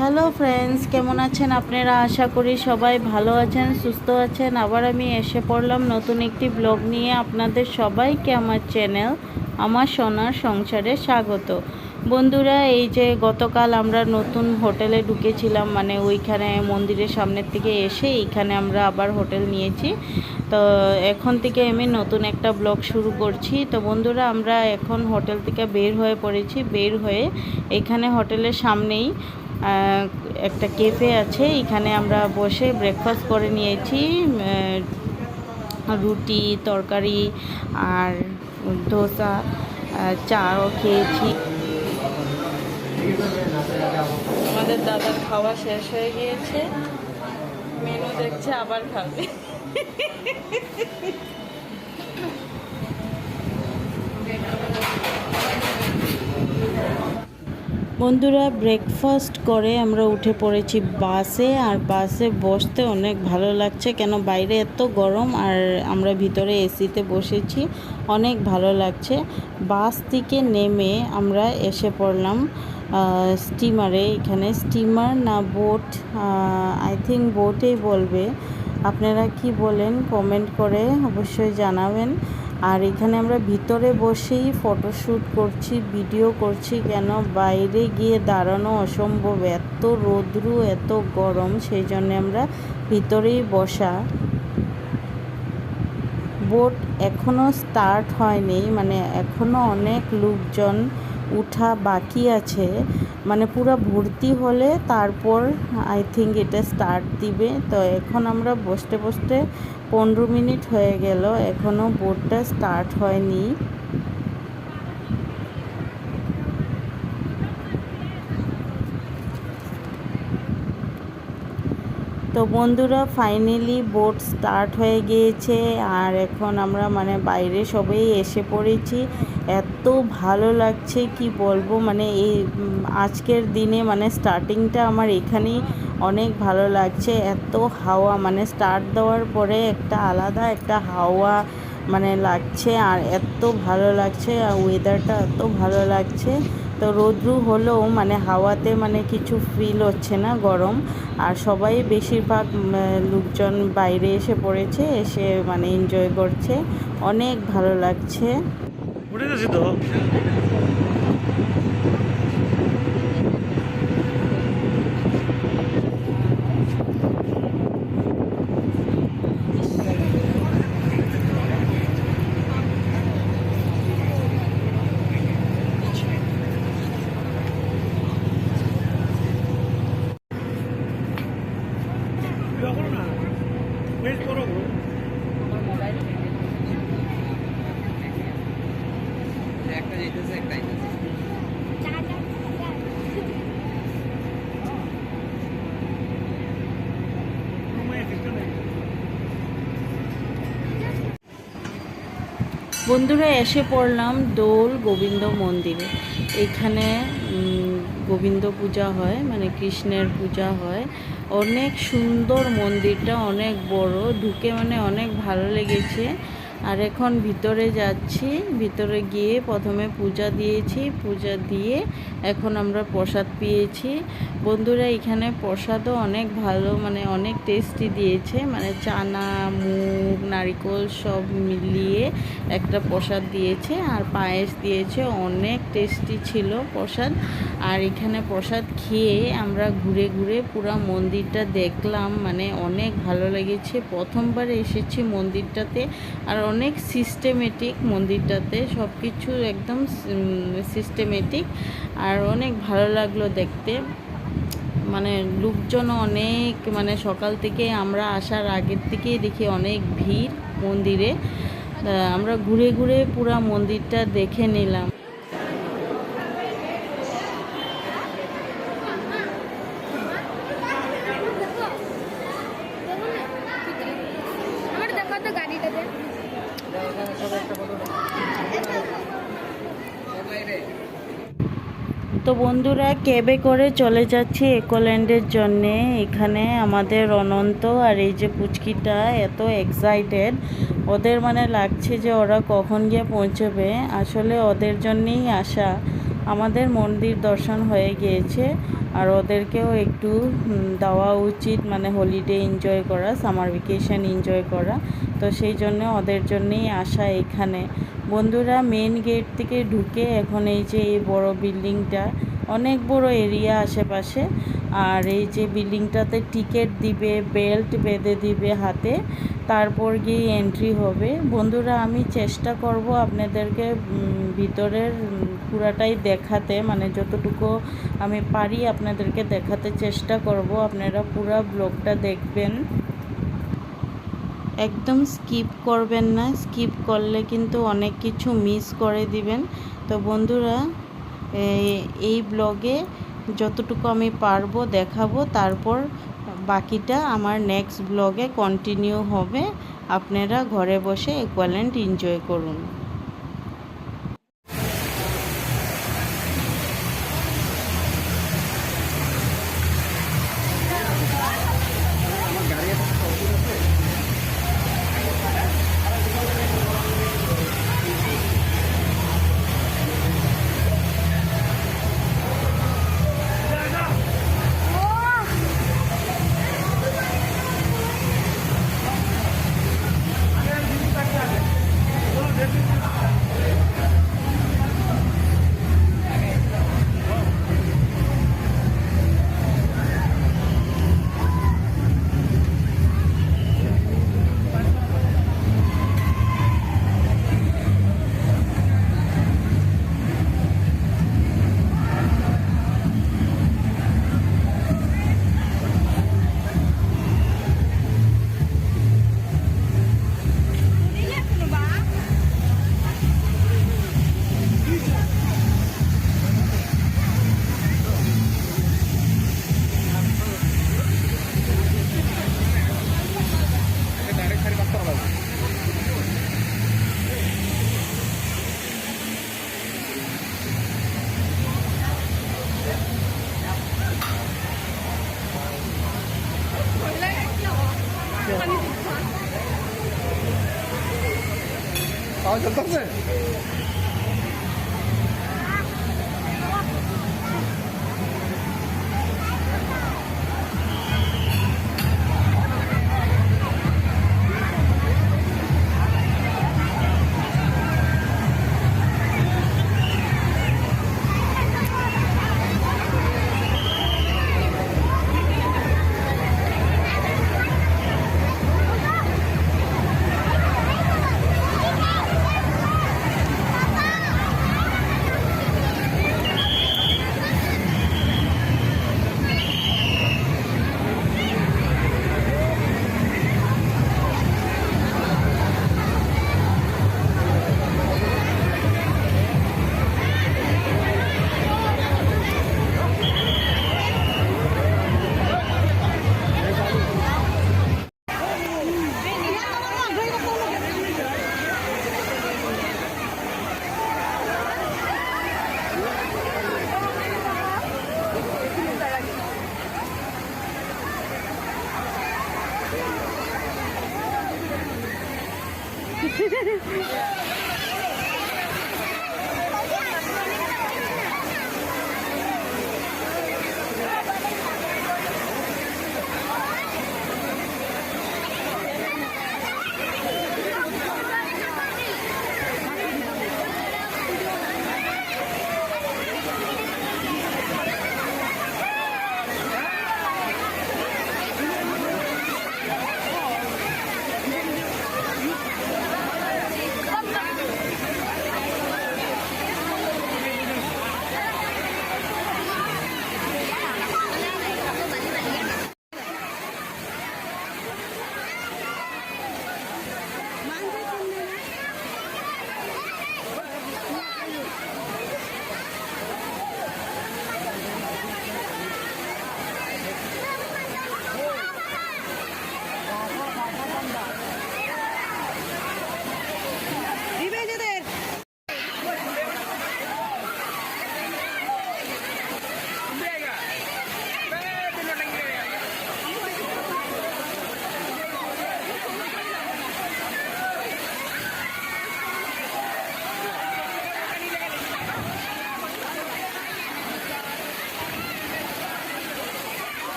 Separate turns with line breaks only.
Hello friends, কেমন আছেন আপনারা? আশা করি সবাই ভালো আছেন, সুস্থ আছেন। আবার আমি এসে পড়লাম নতুন একটি ব্লগ নিয়ে। আপনাদের সবাইকে আমার চ্যানেল আমার সোনার সংসারে স্বাগত। বন্ধুরা, এই যে গতকাল আমরা নতুন হোটেলে ঢুকেছিলাম, মানে ওইখানে মন্দিরের সামনের থেকে এসে এইখানে আমরা আবার হোটেল নিয়েছি। তো এখন থেকে আমি নতুন একটা ব্লগ শুরু করছি। তো বন্ধুরা, আমরা এখন হোটেল থেকে বের হয়ে পড়েছি। বের হয়ে এখানে হোটেলের সামনেই একটা ক্যাফে আছে, এখানে আমরা বসে ব্রেকফাস্ট করে নিয়েছি। রুটি, তরকারি আর ধোসা, চাও খেয়েছি। আমাদের দাদার খাওয়া শেষ হয়ে গিয়েছে, মেনু দেখছে, আবার খাবে। বন্ধুরা, ব্রেকফাস্ট করে আমরা উঠে পড়েছি বাসে। আর বাসে বসতে অনেক ভালো লাগছে, কেন বাইরে এত গরম আর আমরা ভিতরে এসিতে বসেছি, অনেক ভালো লাগছে। বাস থেকে নেমে আমরা এসে পড়লাম স্টিমারে। এখানে স্টিমার না বোট, আই থিঙ্ক বোটেই বলবে। আপনারা কি বলেন কমেন্ট করে অবশ্যই জানাবেন। আর এখানে আমরা ভিতরে বসেই ফটোশ্যুট করছি, ভিডিও করছি, কেন বাইরে গিয়ে দাঁড়ানো অসম্ভব, এত রোদ্রু, এত গরম, সেই জন্য আমরা ভিতরেই বসা। বোট এখনও স্টার্ট হয়নি, মানে এখনও অনেক লোকজন উঠা বাকি আছে, মানে পুরো ভর্তি হলে তারপর আই থিঙ্ক এটা স্টার্ট দিবে। তো এখন আমরা বসতে বসতে 15 মিনিট হয়ে গেল, এখনও বোটটা স্টার্ট হয়নি। তো বন্ধুরা, ফাইনালি বোট স্টার্ট হয়ে গিয়েছে। আর এখন আমরা মানে বাইরে সবাই এসে পড়েছি। এত ভালো লাগছে কি বলবো, মানে এই আজকের দিনে মানে স্টার্টিংটা আমার এখানেই অনেক ভালো লাগছে। এত হাওয়া, মানে স্টার্ট দেওয়ার পরে একটা আলাদা একটা হাওয়া মানে লাগছে, আর এত ভালো লাগছে, আর ওয়েদারটা এত ভালো লাগছে। তো রৌদ্রু হলেও মানে হাওয়াতে মানে কিছু ফিল হচ্ছে না গরম। আর সবাই বেশিরভাগ লোকজন বাইরে এসে পড়েছে, এসে মানে এনজয় করছে, অনেক ভালো লাগছে।
উঠে গেছি তো। একটা যেতেছে একটা আইতেছে।
বন্ধুরা, এসে পড়লাম দোল গোবিন্দ মন্দিরে। এখানে গোবিন্দ পূজা হয়, মানে কৃষ্ণের পূজা হয়। অনেক সুন্দর মন্দিরটা, অনেক বড়, ঢুকে মানে অনেক ভালো লেগেছে। আর এখন ভিতরে যাচ্ছি, ভিতরে গিয়ে প্রথমে পূজা দিয়েছি, পূজা দিয়ে এখন আমরা প্রসাদ পেয়েছি। বন্ধুরা, এখানে প্রসাদও অনেক ভালো, মানে অনেক টেস্টি দিয়েছে, মানে চানা, মুগ, নারকেল সব মিলিয়ে একটা প্রসাদ দিয়েছে, আর পায়েস দিয়েছে, অনেক টেস্টি ছিল প্রসাদ। আর এখানে প্রসাদ খেয়ে আমরা ঘুরে ঘুরে পুরো মন্দিরটা দেখলাম, মানে অনেক ভালো লেগেছে। প্রথমবার এসেছি মন্দিরটাতে, আর অনেক সিস্টেমেটিক মন্দিরটাতে, সব কিছু একদম সিস্টেমেটিক, আর অনেক ভালো লাগলো দেখতে। মানে লোকজন অনেক, মানে সকাল থেকে আমরা আসার আগের থেকেই দেখি অনেক ভিড় মন্দিরে। আমরা ঘুরে ঘুরে পুরা মন্দিরটা দেখে নিলাম। তো বন্ধুরা, ক্যাবে করে চলে যাচ্ছি একোল্যান্ডের জন্যে। এখানে আমাদের অনন্ত আর এই যে পুচকিটা এত এক্সাইটেড, ওদের মানে লাগছে যে ওরা কখন গিয়ে পৌঁছবে। আসলে ওদের জন্যেই আসা। আমাদের মন্দির দর্শন হয়ে গিয়েছে, আর ওদেরকেও একটু দেওয়া উচিত, মানে হলিডে এনজয় করা, সামার ভ্যাকেশন এনজয় করা। তো সেই জন্য ওদের জন্যেই আসা এখানে। বন্ধুরা, মেন গেট থেকে ঢুকে এখন এই যে এই বড় বিল্ডিংটা, অনেক বড় এরিয়া আশেপাশে। আর এই যে বিল্ডিংটাতে টিকিট দিবে, বেল্ট বেঁধে দিবে হাতে, তারপর গিয়ে এন্ট্রি হবে। বন্ধুরা, আমি চেষ্টা করব আপনাদেরকে ভিতরের পুরাটাই দেখাতে, মানে যতটুকু আমি পারি আপনাদেরকে দেখাতে চেষ্টা করব। আপনারা পুরো ব্লগটা দেখবেন, একদম স্কিপ করবেন না। স্কিপ করলে কিন্তু অনেক কিছু মিস করে দিবেন। তো বন্ধুরা, এই ব্লগে যতটুকু আমি পারবো দেখাবো, তারপর বাকিটা আমার নেক্সট ব্লগে কন্টিনিউ হবে। আপনারা ঘরে বসে অ্যাকুয়াল্যান্ড এনজয় করুন।
পাওয়া চলতেছে।